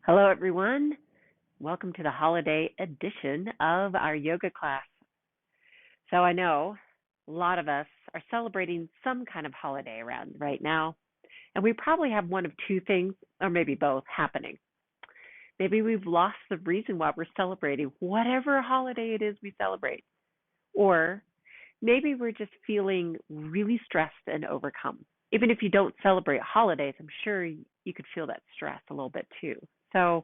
Hello, everyone. Welcome to the holiday edition of our yoga class. So I know a lot of us are celebrating some kind of holiday around right now, and we probably have one of two things, or maybe both, happening. Maybe we've lost the reason why we're celebrating whatever holiday it is we celebrate, or maybe we're just feeling really stressed and overcome. Even if you don't celebrate holidays, I'm sure you could feel that stress a little bit too. So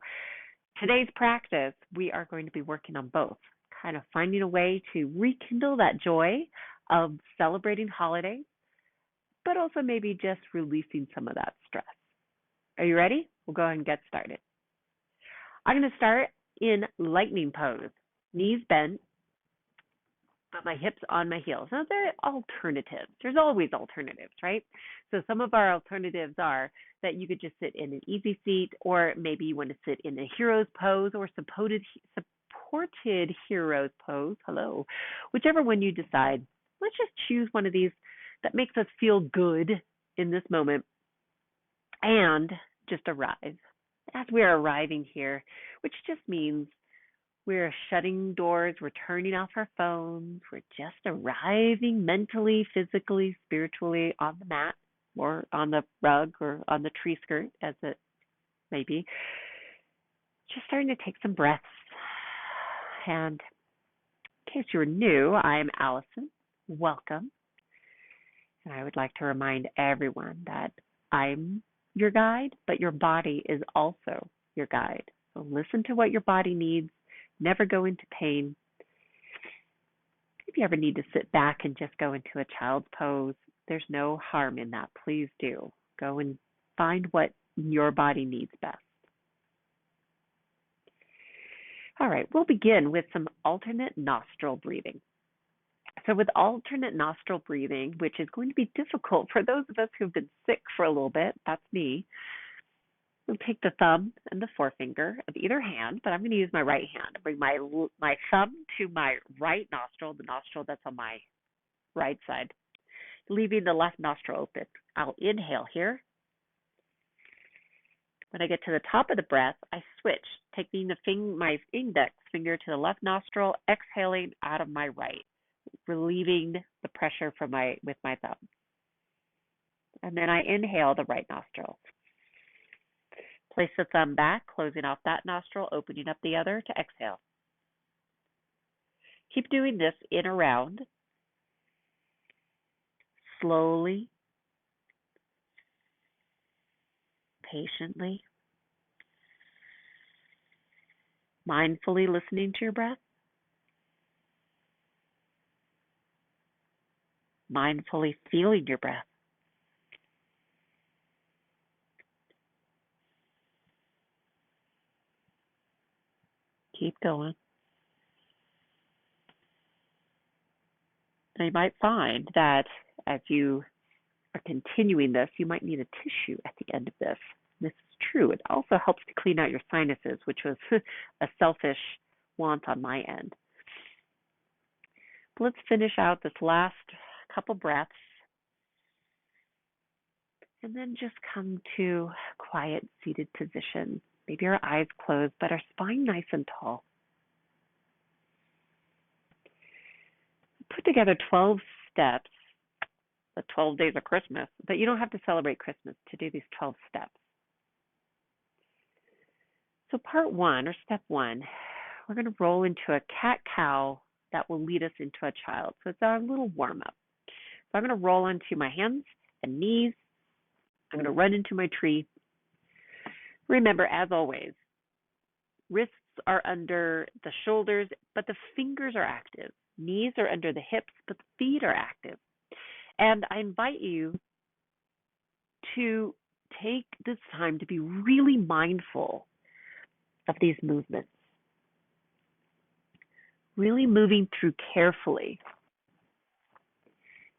today's practice, we are going to be working on both, kind of finding a way to rekindle that joy of celebrating holidays, but also maybe just releasing some of that stress. Are you ready? We'll go ahead and get started. I'm going to start in lightning pose, knees bent, but my hips on my heels. Now, there are alternatives. There's always alternatives, right? So some of our alternatives are that you could just sit in an easy seat, or maybe you want to sit in a hero's pose or supported hero's pose. Hello. Whichever one you decide. Let's just choose one of these that makes us feel good in this moment and just arrive. As we are arriving here, which just means we're shutting doors, we're turning off our phones, we're just arriving mentally, physically, spiritually on the mat or on the rug or on the tree skirt, as it may be. Just starting to take some breaths. And in case you're new, I am Allison. Welcome. And I would like to remind everyone that I'm your guide, but your body is also your guide. So listen to what your body needs. Never go into pain. If you ever need to sit back and just go into a child's pose, there's no harm in that. Please do. Go and find what your body needs best. All right, we'll begin with some alternate nostril breathing. So with alternate nostril breathing, which is going to be difficult for those of us who've been sick for a little bit, that's me, we'll take the thumb and the forefinger of either hand, but I'm going to use my right hand. Bring my thumb to my right nostril, the nostril that's on my right side, leaving the left nostril open. I'll inhale here. When I get to the top of the breath, I switch, taking my index finger to the left nostril, exhaling out of my right, relieving the pressure with my thumb. And then I inhale the right nostril. Place the thumb back, closing off that nostril, opening up the other to exhale. Keep doing this in a round, slowly, patiently, mindfully listening to your breath, mindfully feeling your breath. Keep going. Now you might find that as you are continuing this, you might need a tissue at the end of this. This is true. It also helps to clean out your sinuses, which was a selfish want on my end. But let's finish out this last couple breaths and then just come to quiet seated position. Maybe our eyes closed, but our spine nice and tall. Put together 12 steps, the 12 days of Christmas, but you don't have to celebrate Christmas to do these 12 steps. So part one, or step one, we're going to roll into a cat-cow that will lead us into a child. So it's our little warm-up. So I'm going to roll onto my hands and knees. I'm going to run into my tree. Remember, as always, wrists are under the shoulders, but the fingers are active. Knees are under the hips, but the feet are active. And I invite you to take this time to be really mindful of these movements. Really moving through carefully.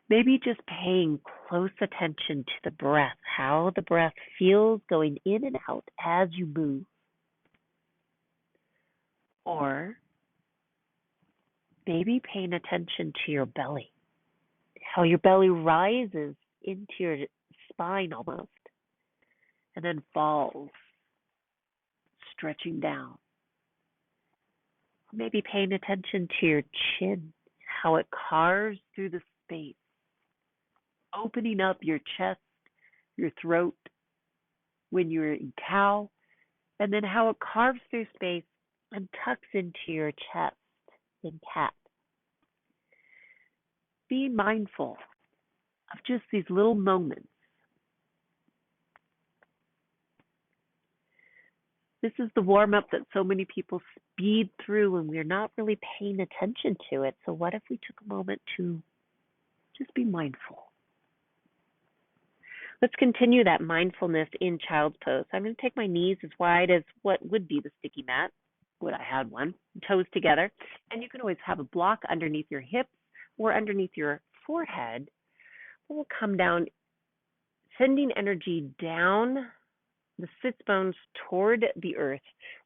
Maybe just paying close attention to the breath, how the breath feels going in and out as you move. Or maybe paying attention to your belly, how your belly rises into your spine almost, and then falls stretching down. Maybe paying attention to your chin, how it carves through the space, opening up your chest, your throat when you're in cow, and then how it carves through space and tucks into your chest in cat. Be mindful of just these little moments. This is the warm-up that so many people speed through and we're not really paying attention to it. So what if we took a moment to just be mindful? Let's continue that mindfulness in child's pose. I'm going to take my knees as wide as what would be the sticky mat, would I had one, toes together. And you can always have a block underneath your hips or underneath your forehead. We'll come down, sending energy down the sits bones toward the earth,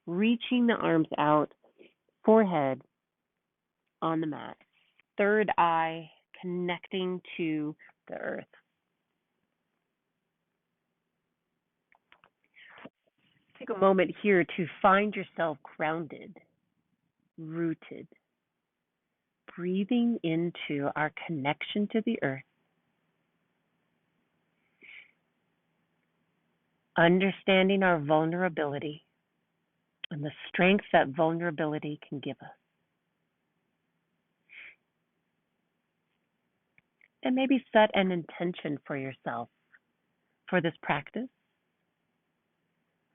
reaching the arms out, forehead on the mat, third eye connecting to the earth. Take a moment here to find yourself grounded, rooted, breathing into our connection to the earth, understanding our vulnerability and the strength that vulnerability can give us. And maybe set an intention for yourself for this practice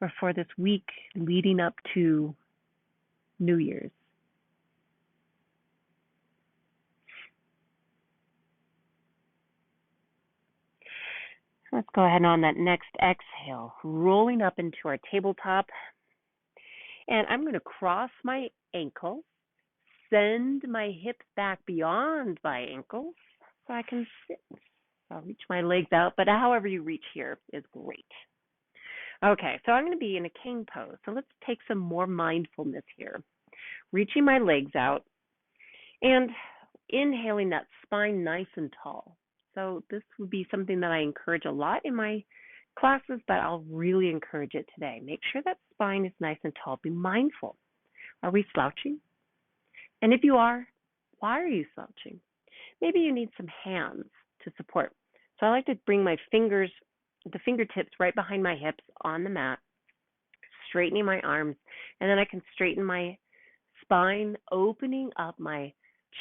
or for this week leading up to New Year's. Let's go ahead and on that next exhale, rolling up into our tabletop. And I'm going to cross my ankles, send my hips back beyond my ankles so I can sit. I'll reach my legs out, but however you reach here is great. Okay, so I'm going to be in a cane pose. So let's take some more mindfulness here. Reaching my legs out and inhaling that spine nice and tall. So this would be something that I encourage a lot in my classes, but I'll really encourage it today. Make sure that spine is nice and tall. Be mindful. Are we slouching? And if you are, why are you slouching? Maybe you need some hands to support. So I like to bring my fingers, the fingertips right behind my hips on the mat, straightening my arms, and then I can straighten my spine, opening up my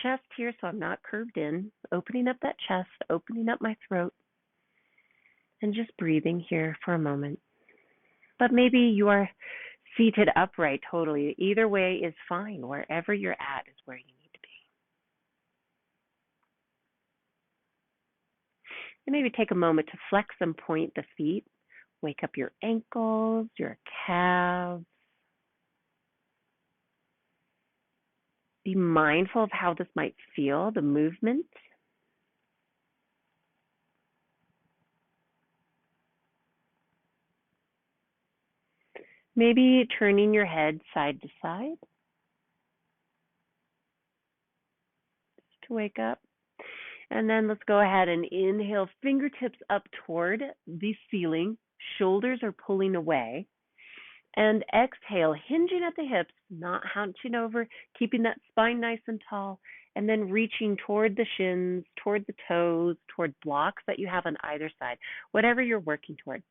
chest here so I'm not curved in, opening up that chest, opening up my throat, and just breathing here for a moment. But maybe you are seated upright totally. Either way is fine. Wherever you're at is where you need to be. And maybe take a moment to flex and point the feet. Wake up your ankles, your calves. Be mindful of how this might feel, the movement. Maybe turning your head side to side. Just to wake up. And then let's go ahead and inhale, fingertips up toward the ceiling. Shoulders are pulling away. And exhale, hinging at the hips, not hunching over, keeping that spine nice and tall, and then reaching toward the shins, toward the toes, toward blocks that you have on either side, whatever you're working toward.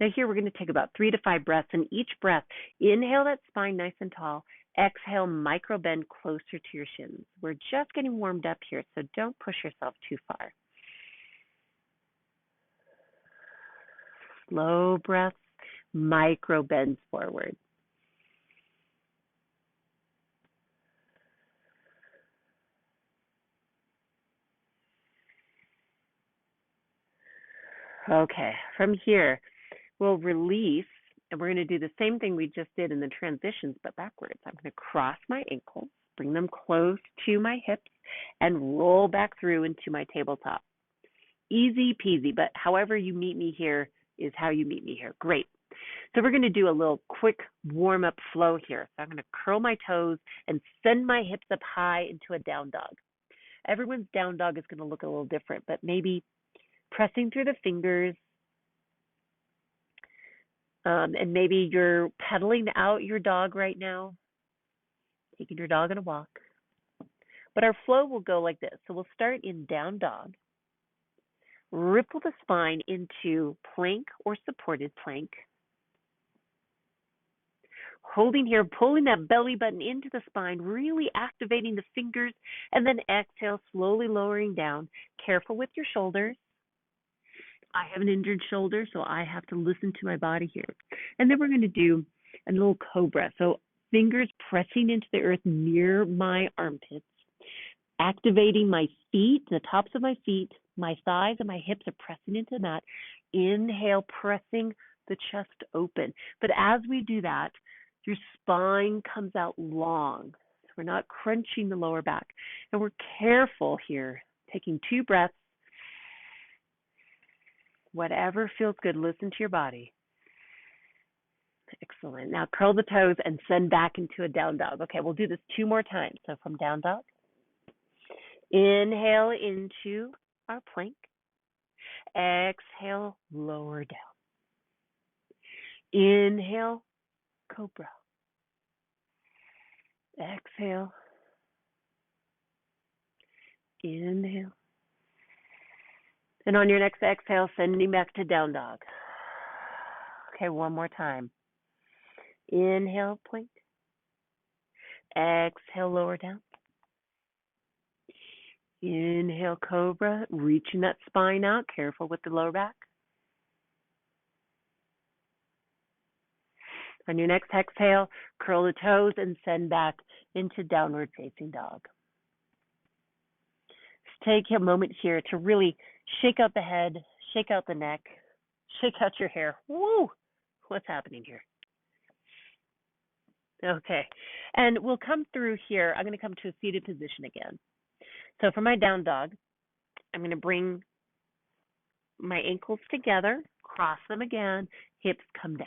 Now here we're going to take about 3 to 5 breaths, and each breath, inhale that spine nice and tall, exhale, micro bend closer to your shins. We're just getting warmed up here, so don't push yourself too far. Slow breaths. Micro bends forward. Okay, from here, we'll release, and we're going to do the same thing we just did in the transitions, but backwards. I'm going to cross my ankles, bring them close to my hips, and roll back through into my tabletop. Easy peasy, but however you meet me here is how you meet me here. Great. So we're going to do a little quick warm-up flow here. So I'm going to curl my toes and send my hips up high into a down dog. Everyone's down dog is going to look a little different, but maybe pressing through the fingers, And maybe you're pedaling out your dog right now, taking your dog on a walk. But our flow will go like this. So we'll start in down dog, ripple the spine into plank or supported plank. Holding here, pulling that belly button into the spine, really activating the fingers, and then exhale, slowly lowering down. Careful with your shoulders. I have an injured shoulder, so I have to listen to my body here. And then we're going to do a little cobra. So fingers pressing into the earth near my armpits, activating my feet, the tops of my feet, my thighs and my hips are pressing into the mat. Inhale, pressing the chest open. But as we do that, your spine comes out long. So we're not crunching the lower back. And we're careful here, taking 2 breaths. Whatever feels good, listen to your body. Excellent. Now curl the toes and send back into a down dog. Okay, we'll do this 2 more times. So from down dog, inhale into our plank. Exhale, lower down. Inhale, cobra. Exhale. Inhale. And on your next exhale, sending back to down dog. Okay, one more time. Inhale, plank. Exhale, lower down. Inhale, cobra, reaching that spine out. Careful with the lower back. On your next exhale, curl the toes and send back into downward facing dog. Just take a moment here to really shake out the head, shake out the neck, shake out your hair. Woo! What's happening here? Okay. And we'll come through here. I'm going to come to a seated position again. So for my down dog, I'm going to bring my ankles together, cross them again, hips come down.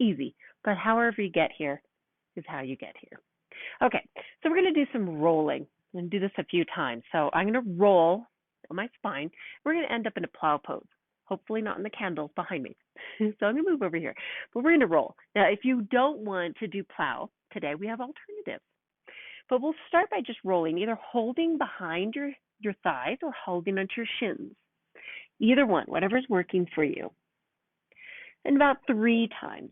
Easy. But however you get here is how you get here. Okay, so we're going to do some rolling. I'm going to do this a few times. So I'm going to roll on my spine. We're going to end up in a plow pose. Hopefully not in the candles behind me. So I'm going to move over here. But we're going to roll. Now, if you don't want to do plow today, we have alternatives. But we'll start by just rolling, either holding behind your thighs or holding onto your shins. Either one, whatever's working for you. And about 3 times.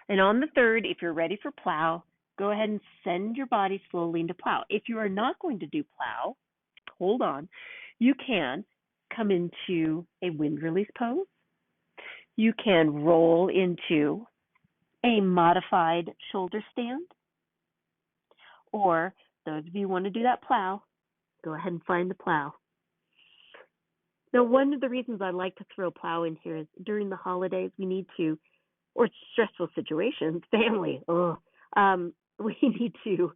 And on the third, if you're ready for plow, go ahead and send your body slowly into plow. If you are not going to do plow, hold on. You can come into a wind release pose. You can roll into a modified shoulder stand. Or those of you who want to do that plow, go ahead and find the plow. Now, one of the reasons I like to throw plow in here is during the holidays, we need to, or stressful situations, family, we need to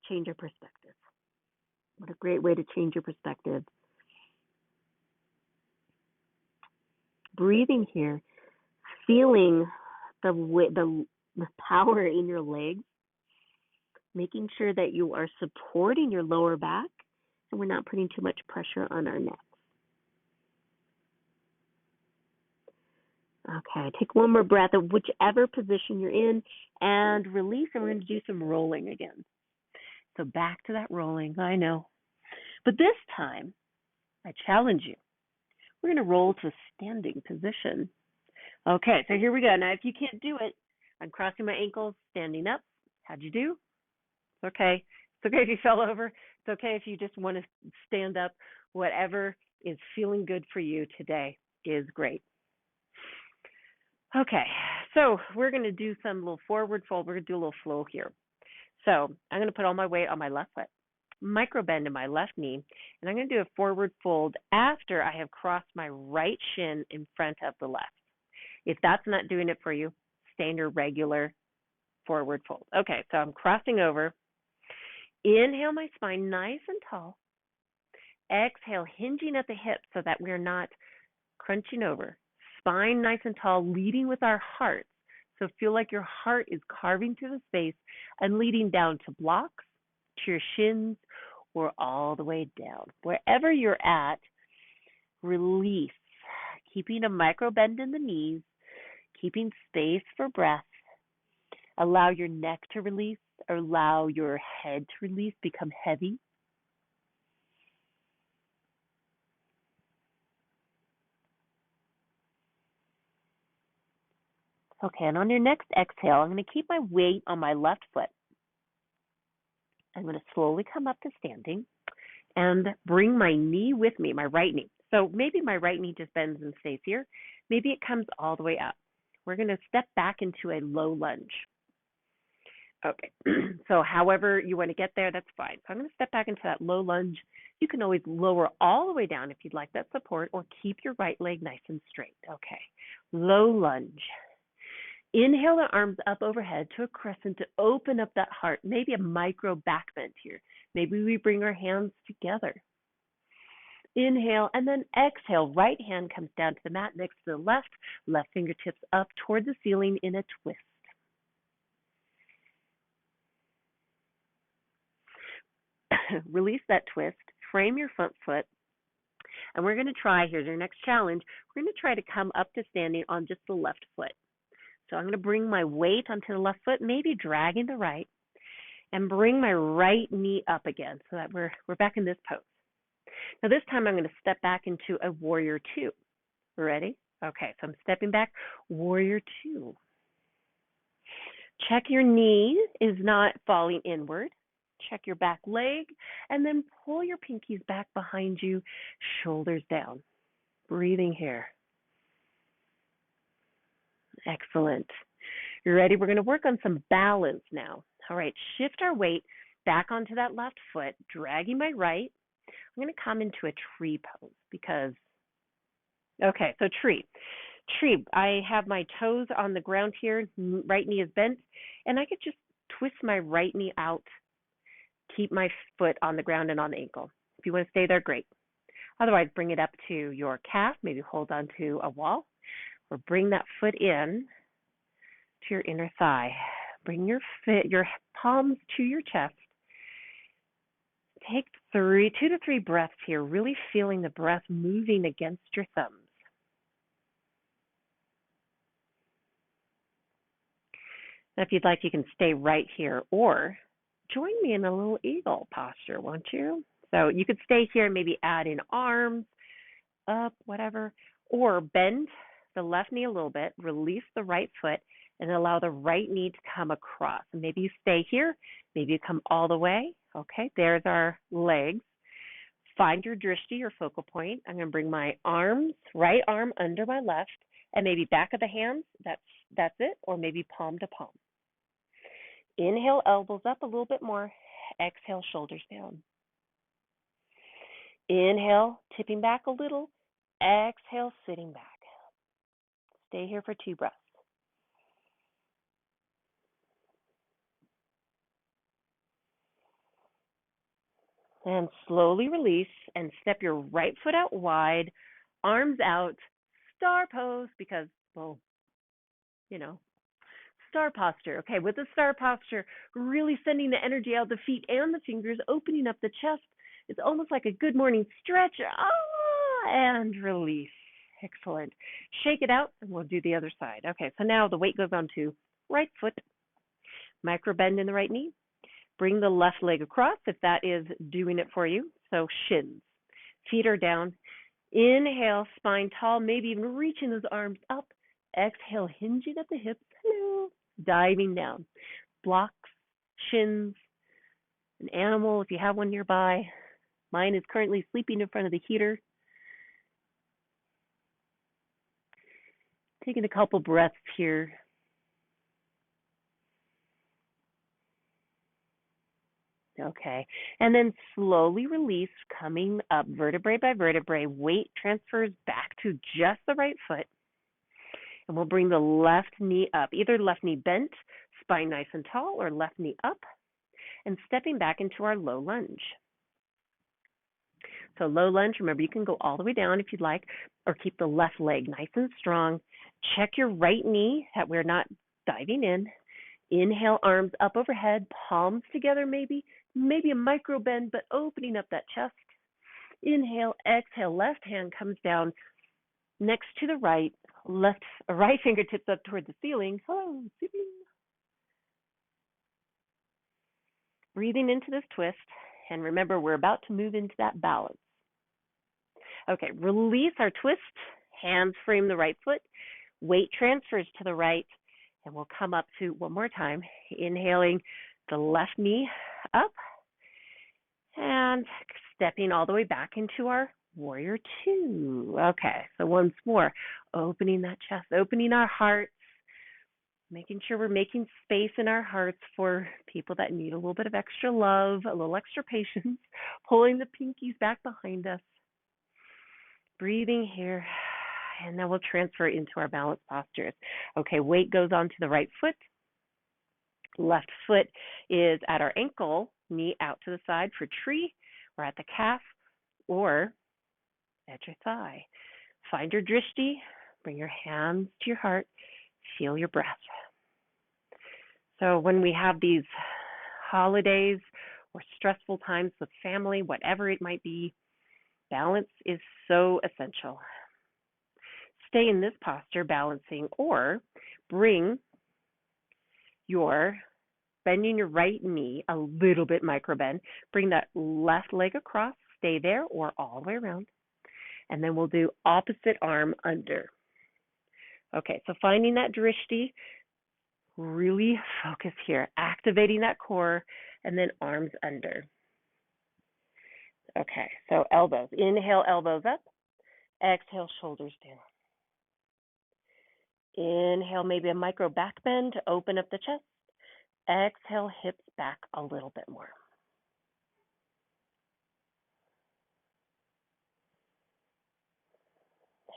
change our perspective. What a great way to change your perspective. Breathing here, feeling the power in your legs, making sure that you are supporting your lower back and we're not putting too much pressure on our neck. Okay, take one more breath of whichever position you're in and release, and we're going to do some rolling again. So back to that rolling, I know. But this time, I challenge you. We're going to roll to a standing position. Okay, so here we go. Now, if you can't do it, I'm crossing my ankles, standing up. How'd you do? It's okay. It's okay if you fell over. It's okay if you just want to stand up. Whatever is feeling good for you today is great. Okay, so we're going to do some little forward fold. We're going to do a little flow here. So I'm going to put all my weight on my left foot, micro bend in my left knee, and I'm going to do a forward fold after I have crossed my right shin in front of the left. If that's not doing it for you, stay in your regular forward fold. Okay, so I'm crossing over. Inhale my spine nice and tall. Exhale, hinging at the hips so that we're not crunching over. Spine nice and tall, leading with our hearts. So feel like your heart is carving through the space and leading down to blocks, to your shins, or all the way down. Wherever you're at, release. keeping a micro bend in the knees, keeping space for breath. Allow your neck to release, or allow your head to release, become heavy. Okay, and on your next exhale, I'm going to keep my weight on my left foot. I'm going to slowly come up to standing and bring my knee with me, my right knee. So maybe my right knee just bends and stays here. Maybe it comes all the way up. We're going to step back into a low lunge. Okay, so however you want to get there, that's fine. So I'm going to step back into that low lunge. You can always lower all the way down if you'd like that support, or keep your right leg nice and straight. Okay, low lunge. Inhale the arms up overhead to a crescent to open up that heart, maybe a micro back bend here. Maybe we bring our hands together. Inhale, and then exhale. Right hand comes down to the mat next to the left fingertips up toward the ceiling in a twist. Release that twist, frame your front foot, and we're going to try, here's your next challenge, we're going to try to come up to standing on just the left foot. So I'm going to bring my weight onto the left foot, maybe dragging the right, and bring my right knee up again so that we're back in this pose. Now this time I'm going to step back into a warrior two. Ready? Okay, so I'm stepping back, warrior two. Check your knee is not falling inward. Check your back leg, and then pull your pinkies back behind you, shoulders down. Breathing here. Excellent. You're ready? We're going to work on some balance now. All right, shift our weight back onto that left foot, dragging my right. I'm going to come into a tree pose because, okay, so tree. Tree, I have my toes on the ground here, right knee is bent, and I could just twist my right knee out, keep my foot on the ground and on the ankle. If you want to stay there, great. Otherwise, bring it up to your calf, maybe hold on to a wall, or bring that foot in to your inner thigh. Bring your palms to your chest. Take 2 to 3 breaths here, really feeling the breath moving against your thumbs. Now, if you'd like, you can stay right here, or join me in a little eagle posture, won't you? So you could stay here and maybe add in arms, up, whatever, or bend the left knee a little bit, release the right foot, and allow the right knee to come across. And maybe you stay here, maybe you come all the way. Okay, there's our legs. Find your drishti, your focal point. I'm going to bring my arms, right arm under my left, and maybe back of the hands. That's it, or maybe palm to palm. Inhale, elbows up a little bit more. Exhale, shoulders down. Inhale, tipping back a little. Exhale, sitting back. Stay here for 2 breaths. And slowly release and step your right foot out wide, arms out, star pose, because, well, star posture. Okay, with the star posture, really sending the energy out the feet and the fingers, opening up the chest. It's almost like a good morning stretch. And release. Excellent. Shake it out, and we'll do the other side. Okay, so now the weight goes on to right foot, micro bend in the right knee. Bring the left leg across if that is doing it for you. So shins. Feet are down. Inhale, spine tall, maybe even reaching those arms up. Exhale, hinging at the hips. Hello. Diving down. Blocks, shins, an animal if you have one nearby. Mine is currently sleeping in front of the heater. Taking a couple breaths here. Okay, and then slowly release, coming up vertebrae by vertebrae. Weight transfers back to just the right foot. And we'll bring the left knee up, either left knee bent, spine nice and tall, or left knee up, and stepping back into our low lunge. So low lunge, remember you can go all the way down if you'd like, or keep the left leg nice and strong. Check your right knee that we're not diving in. Inhale, arms up overhead, palms together maybe a micro bend, but opening up that chest. Inhale, exhale, left hand comes down, Next to the right, right fingertips up toward the ceiling. Oh, ceiling. Breathing into this twist. And remember, we're about to move into that balance. Okay, release our twist. Hands frame the right foot. Weight transfers to the right. And we'll come up to, one more time, inhaling the left knee up. And stepping all the way back into our warrior two. Okay, so once more, opening that chest, opening our hearts, making sure we're making space in our hearts for people that need a little bit of extra love, a little extra patience, pulling the pinkies back behind us. Breathing here, and then we'll transfer into our balance postures. Okay, weight goes onto the right foot. Left foot is at our ankle, knee out to the side for tree, or at the calf, or at your thigh. Find your drishti, bring your hands to your heart, feel your breath. So when we have these holidays or stressful times with family, whatever it might be, balance is so essential. Stay in this posture, balancing, or bring your bending your right knee a little bit micro bend. Bring that left leg across, stay there, or all the way around. And then we'll do opposite arm under. Okay, so finding that drishti, really focus here, activating that core, and then arms under. Okay, so elbows. Inhale, elbows up. Exhale, shoulders down. Inhale, maybe a micro back bend to open up the chest. Exhale, hips back a little bit more.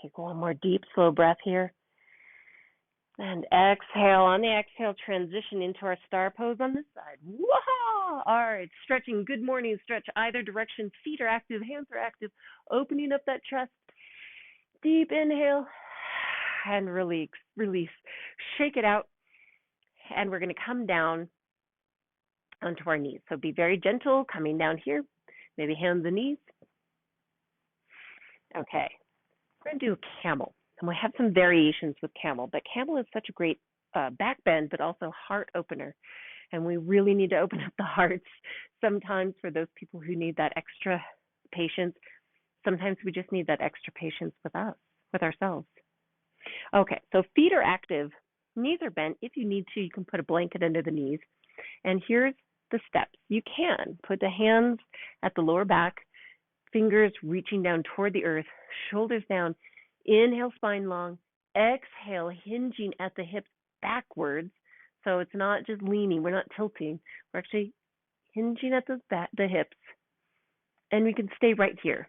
Take one more deep, slow breath here. And exhale. On the exhale, transition into our star pose on this side. Whoa! All right, stretching. Good morning. Stretch either direction. Feet are active. Hands are active. Opening up that chest. Deep inhale. And release. Shake it out. And we're going to come down onto our knees. So be very gentle, coming down here. Maybe hands and knees. Okay. We're going to do a camel. And we have some variations with camel, but camel is such a great back bend, but also heart opener. And we really need to open up the hearts sometimes for those people who need that extra patience. Sometimes we just need that extra patience with us, with ourselves. Okay, so feet are active. Knees are bent. If you need to, you can put a blanket under the knees. And here's the steps. You can put the hands at the lower back, fingers reaching down toward the earth, shoulders down. Inhale, spine long. Exhale, hinging at the hips backwards. So it's not just leaning. We're not tilting. We're actually hinging at the hips. And we can stay right here.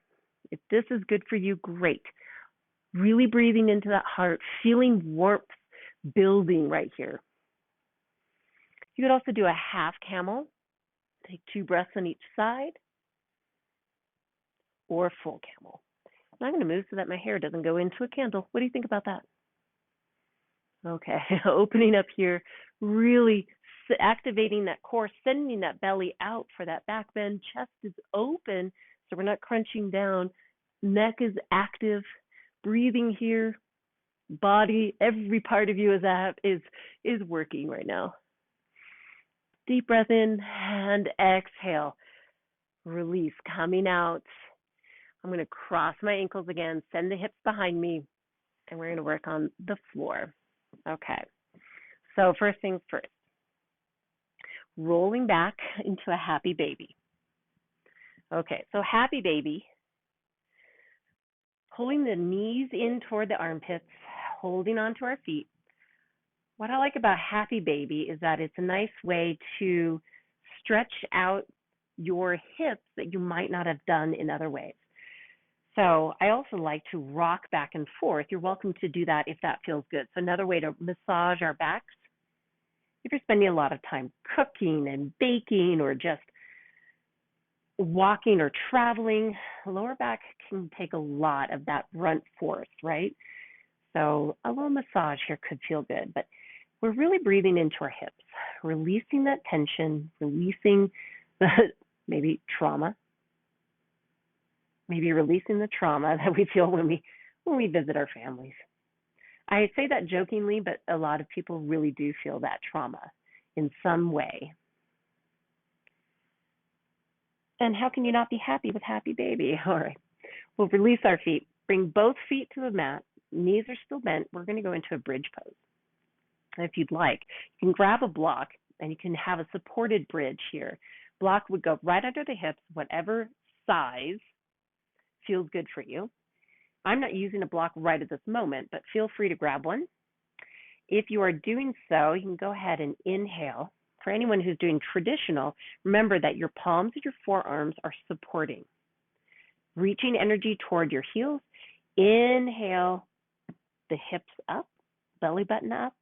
If this is good for you, great. Really breathing into that heart, feeling warmth building right here. You could also do a half camel. Take 2 breaths on each side. Or full camel. I'm going to move so that my hair doesn't go into a candle. What do you think about that? Okay, opening up here, really activating that core, sending that belly out for that back bend. Chest is open, so we're not crunching down. Neck is active, breathing here. Body, every part of you is working right now. Deep breath in and exhale. Release, coming out. I'm going to cross my ankles again, send the hips behind me, and we're going to work on the floor. Okay, so first things first, rolling back into a happy baby. Okay, so happy baby, pulling the knees in toward the armpits, holding onto our feet. What I like about happy baby is that it's a nice way to stretch out your hips that you might not have done in other ways. So I also like to rock back and forth. You're welcome to do that if that feels good. So another way to massage our backs, if you're spending a lot of time cooking and baking or just walking or traveling, lower back can take a lot of that brunt force, right? So a little massage here could feel good, but we're really breathing into our hips, releasing that tension, releasing the maybe trauma. Maybe releasing the trauma that we feel when we when we visit our families. I say that jokingly, but a lot of people really do feel that trauma in some way. And how can you not be happy with happy baby? All right. We'll release our feet. Bring both feet to the mat. Knees are still bent. We're going to go into a bridge pose. And if you'd like, you can grab a block and you can have a supported bridge here. Block would go right under the hips, whatever size feels good for you. I'm not using a block right at this moment, but feel free to grab one. If you are doing so, you can go ahead and inhale. For anyone who's doing traditional, remember that your palms and your forearms are supporting. Reaching energy toward your heels. Inhale, the hips up, belly button up,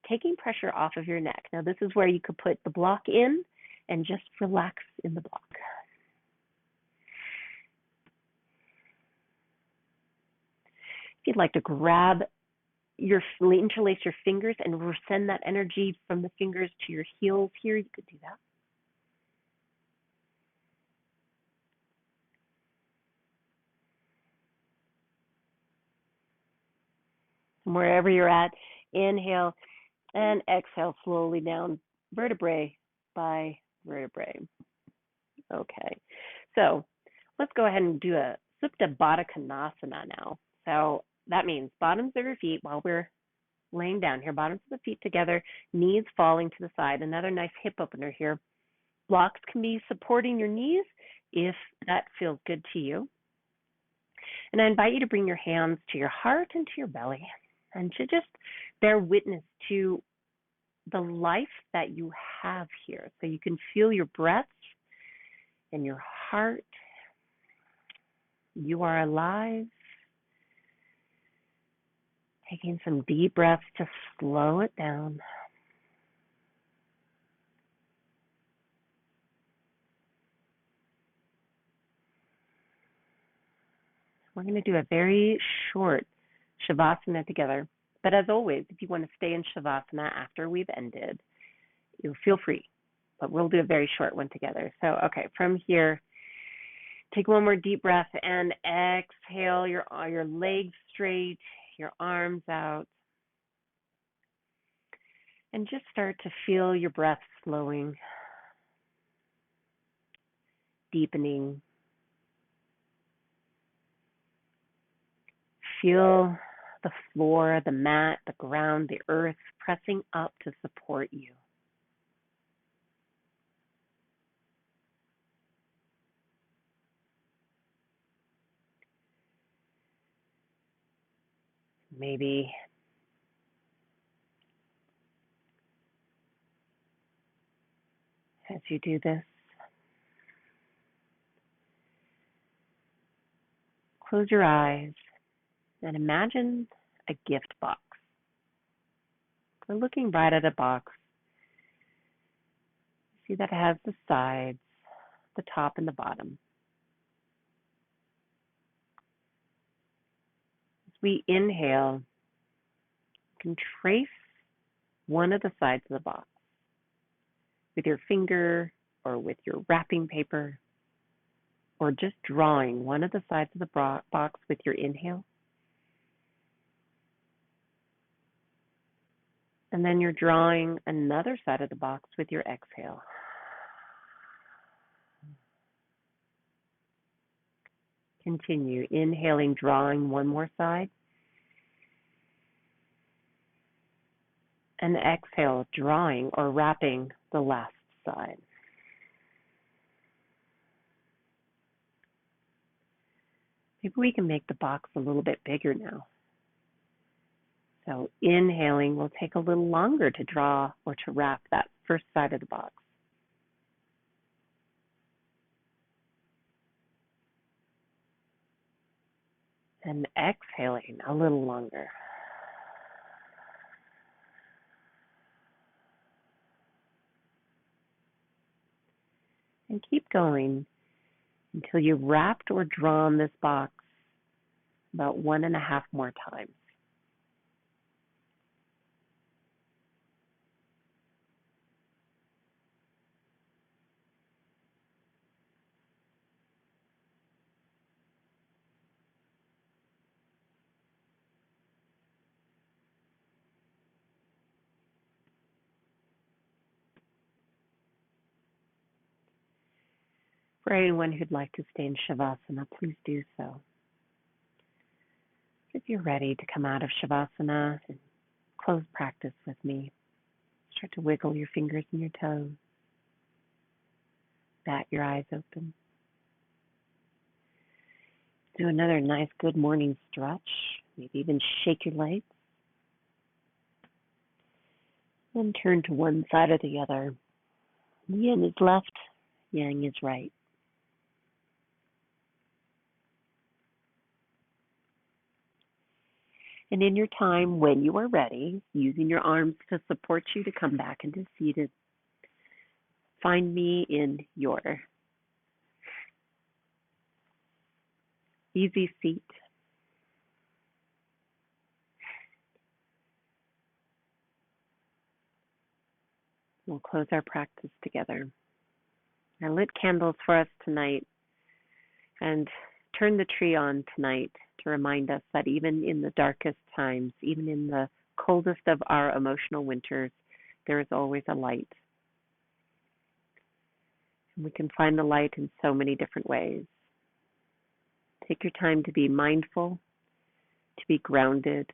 taking pressure off of your neck. Now, this is where you could put the block in and just relax in the block. If you'd like to grab interlace your fingers and send that energy from the fingers to your heels here, you could do that. And wherever you're at, inhale and exhale slowly down, vertebrae by vertebrae. Okay, so let's go ahead and do a Supta Baddha Konasana now. So that means bottoms of your feet while we're laying down here, bottoms of the feet together, knees falling to the side. Another nice hip opener here. Blocks can be supporting your knees if that feels good to you. And I invite you to bring your hands to your heart and to your belly and to just bear witness to the life that you have here. So you can feel your breath and your heart. You are alive. Taking some deep breaths to slow it down. We're going to do a very short Shavasana together. But as always, if you want to stay in Shavasana after we've ended, you feel free. But we'll do a very short one together. So, okay, from here, take one more deep breath and exhale your legs straight, your arms out. And just start to feel your breath slowing, deepening. Feel the floor, the mat, the ground, the earth pressing up to support you. Maybe as you do this, close your eyes and imagine a gift box. We're looking right at a box. See that it has the sides, the top, and the bottom. As we inhale, you can trace one of the sides of the box with your finger or with your wrapping paper, or just drawing one of the sides of the box with your inhale. And then you're drawing another side of the box with your exhale. Continue inhaling, drawing one more side. And exhale, drawing or wrapping the last side. Maybe we can make the box a little bit bigger now. So inhaling will take a little longer to draw or to wrap that first side of the box. And exhaling a little longer. And keep going until you've wrapped or drawn this box about 1.5 more times. For anyone who'd like to stay in Shavasana, please do so. If you're ready to come out of Shavasana and close practice with me, start to wiggle your fingers and your toes. Bat your eyes open. Do another nice good morning stretch. Maybe even shake your legs. Then turn to one side or the other. Yin is left, yang is right. And in your time, when you are ready, using your arms to support you to come back into seated, find me in your easy seat. We'll close our practice together. I lit candles for us tonight and turned the tree on tonight to remind us that even in the darkest times, even in the coldest of our emotional winters, there is always a light. And we can find the light in so many different ways. Take your time to be mindful, to be grounded,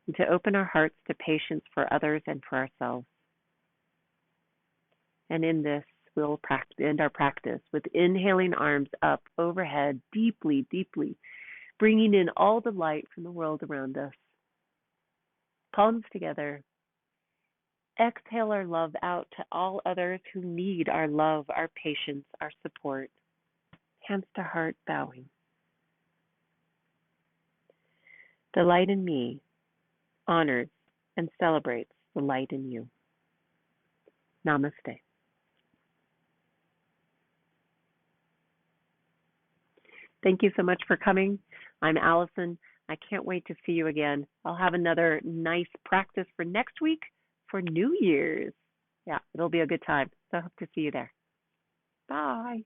and to open our hearts to patience for others and for ourselves. And in this, we'll end our practice with inhaling arms up overhead, deeply, deeply, bringing in all the light from the world around us. Palms together. Exhale our love out to all others who need our love, our patience, our support. Hands to heart, bowing. The light in me honors and celebrates the light in you. Namaste. Thank you so much for coming. I'm Allison. I can't wait to see you again. I'll have another nice practice for next week for New Year's. Yeah, it'll be a good time. So I hope to see you there. Bye.